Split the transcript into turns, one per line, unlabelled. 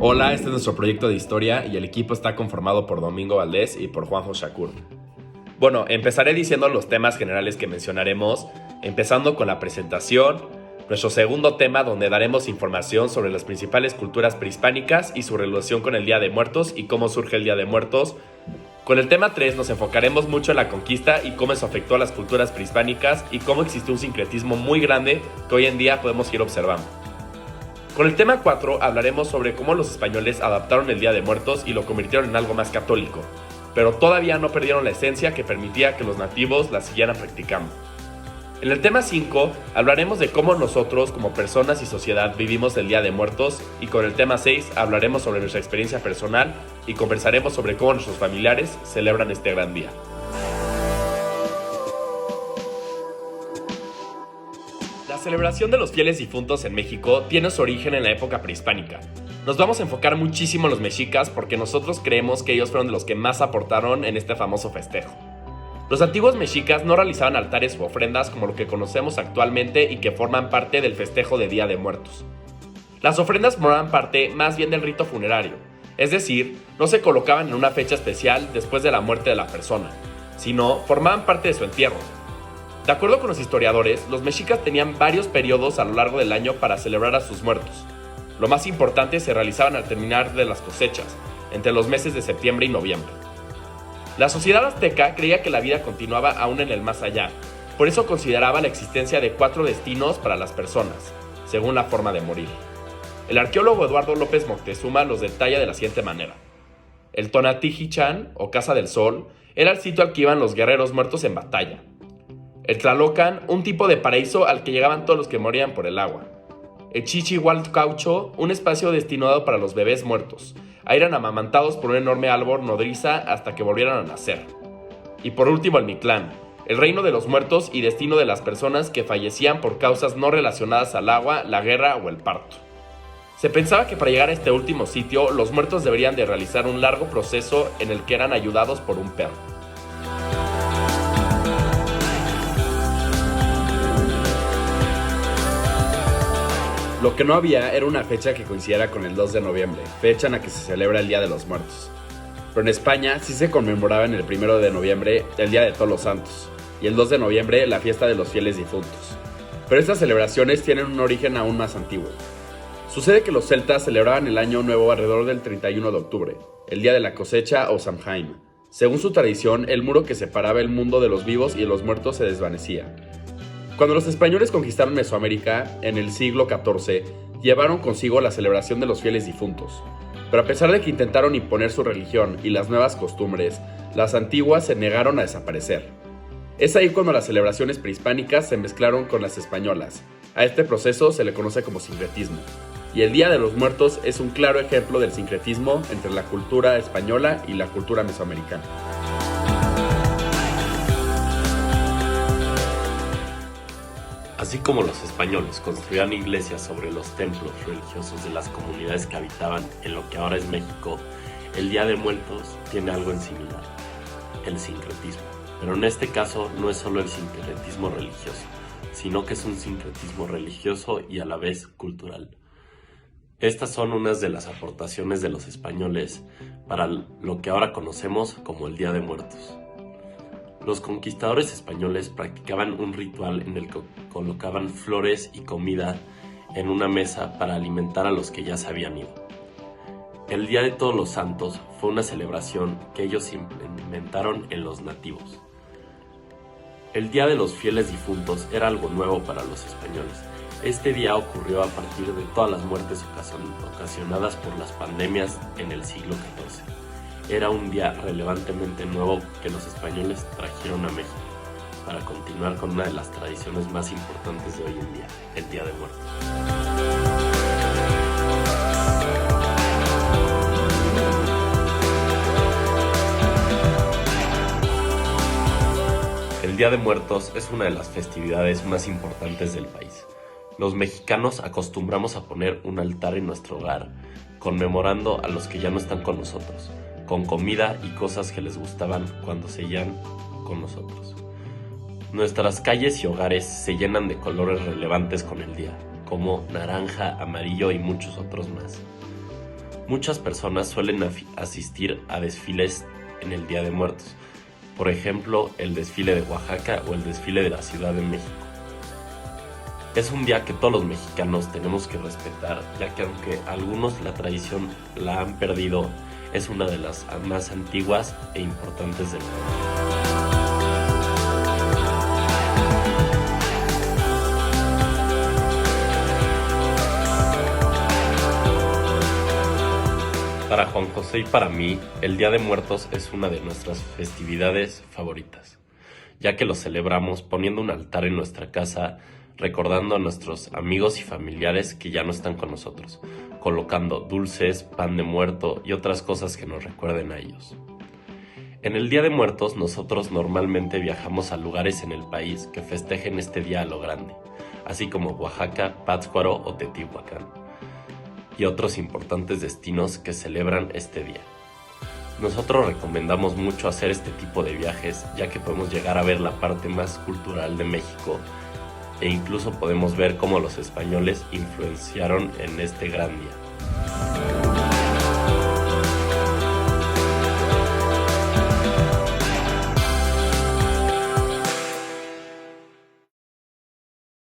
Hola, este es nuestro proyecto de historia y el equipo está conformado por Domingo Valdés y por Juanjo Shakur. Bueno, empezaré diciendo los temas generales que mencionaremos, empezando con la presentación, nuestro segundo tema donde daremos información sobre las principales culturas prehispánicas y su relación con el Día de Muertos y cómo surge el Día de Muertos. Con el tema 3 nos enfocaremos mucho en la conquista y cómo eso afectó a las culturas prehispánicas y cómo existió un sincretismo muy grande que hoy en día podemos ir observando. Con el tema 4 hablaremos sobre cómo los españoles adaptaron el Día de Muertos y lo convirtieron en algo más católico, pero todavía no perdieron la esencia que permitía que los nativos la siguieran practicando. En el tema 5 hablaremos de cómo nosotros como personas y sociedad vivimos el Día de Muertos, y con el tema 6 hablaremos sobre nuestra experiencia personal y conversaremos sobre cómo nuestros familiares celebran este gran día. La celebración de los fieles difuntos en México tiene su origen en la época prehispánica. Nos vamos a enfocar muchísimo en los mexicas porque nosotros creemos que ellos fueron de los que más aportaron en este famoso festejo. Los antiguos mexicas no realizaban altares u ofrendas como lo que conocemos actualmente y que forman parte del festejo de Día de Muertos. Las ofrendas formaban parte más bien del rito funerario, es decir, no se colocaban en una fecha especial después de la muerte de la persona, sino formaban parte de su entierro. De acuerdo con los historiadores, los mexicas tenían varios periodos a lo largo del año para celebrar a sus muertos. Lo más importante se realizaban al terminar de las cosechas, entre los meses de septiembre y noviembre. La sociedad azteca creía que la vida continuaba aún en el más allá, por eso consideraba la existencia de 4 destinos para las personas, según la forma de morir. El arqueólogo Eduardo López Moctezuma los detalla de la siguiente manera. El Tonatiuhicán, o Casa del Sol, era el sitio al que iban los guerreros muertos en batalla. El Tlalocan, un tipo de paraíso al que llegaban todos los que morían por el agua. El Chichihualcaucho, un espacio destinado para los bebés muertos. Ahí eran amamantados por un enorme árbol nodriza hasta que volvieran a nacer. Y por último el Mictlán, el reino de los muertos y destino de las personas que fallecían por causas no relacionadas al agua, la guerra o el parto. Se pensaba que para llegar a este último sitio, los muertos deberían de realizar un largo proceso en el que eran ayudados por un perro. Lo que no había era una fecha que coincidiera con el 2 de noviembre, fecha en la que se celebra el Día de los Muertos. Pero en España sí se conmemoraba en el 1 de noviembre el Día de Todos los Santos, y el 2 de noviembre la fiesta de los fieles difuntos. Pero estas celebraciones tienen un origen aún más antiguo. Sucede que los celtas celebraban el Año Nuevo alrededor del 31 de octubre, el Día de la Cosecha o Samhain. Según su tradición, el muro que separaba el mundo de los vivos y de los muertos se desvanecía. Cuando los españoles conquistaron Mesoamérica, en el siglo XIV, llevaron consigo la celebración de los fieles difuntos. Pero a pesar de que intentaron imponer su religión y las nuevas costumbres, las antiguas se negaron a desaparecer. Es ahí cuando las celebraciones prehispánicas se mezclaron con las españolas. A este proceso se le conoce como sincretismo. Y el Día de los Muertos es un claro ejemplo del sincretismo entre la cultura española y la cultura mesoamericana.
Así como los españoles construían iglesias sobre los templos religiosos de las comunidades que habitaban en lo que ahora es México, el Día de Muertos tiene algo en similar, el sincretismo. Pero en este caso no es solo el sincretismo religioso, sino que es un sincretismo religioso y a la vez cultural. Estas son unas de las aportaciones de los españoles para lo que ahora conocemos como el Día de Muertos. Los conquistadores españoles practicaban un ritual en el que colocaban flores y comida en una mesa para alimentar a los que ya se habían ido. El Día de Todos los Santos fue una celebración que ellos implementaron en los nativos. El Día de los Fieles Difuntos era algo nuevo para los españoles. Este día ocurrió a partir de todas las muertes ocasionadas por las pandemias en el siglo XIV. Era un día relevantemente nuevo que los españoles trajeron a México para continuar con una de las tradiciones más importantes de hoy en día, el Día de Muertos. El Día de Muertos es una de las festividades más importantes del país. Los mexicanos acostumbramos a poner un altar en nuestro hogar, conmemorando a los que ya no están con nosotros, con comida y cosas que les gustaban cuando seguían con nosotros. Nuestras calles y hogares se llenan de colores relevantes con el día, como naranja, amarillo y muchos otros más. Muchas personas suelen asistir a desfiles en el Día de Muertos, por ejemplo, el desfile de Oaxaca o el desfile de la Ciudad de México. Es un día que todos los mexicanos tenemos que respetar, ya que aunque algunos la tradición la han perdido, es una de las más antiguas e importantes del mundo. Para Juan José y para mí, el Día de Muertos es una de nuestras festividades favoritas, ya que lo celebramos poniendo un altar en nuestra casa, recordando a nuestros amigos y familiares que ya no están con nosotros, colocando dulces, pan de muerto y otras cosas que nos recuerden a ellos. En el Día de Muertos nosotros normalmente viajamos a lugares en el país que festejen este día a lo grande, así como Oaxaca, Pátzcuaro o Teotihuacán, y otros importantes destinos que celebran este día. Nosotros recomendamos mucho hacer este tipo de viajes, ya que podemos llegar a ver la parte más cultural de México e incluso podemos ver cómo los españoles influenciaron en este gran día.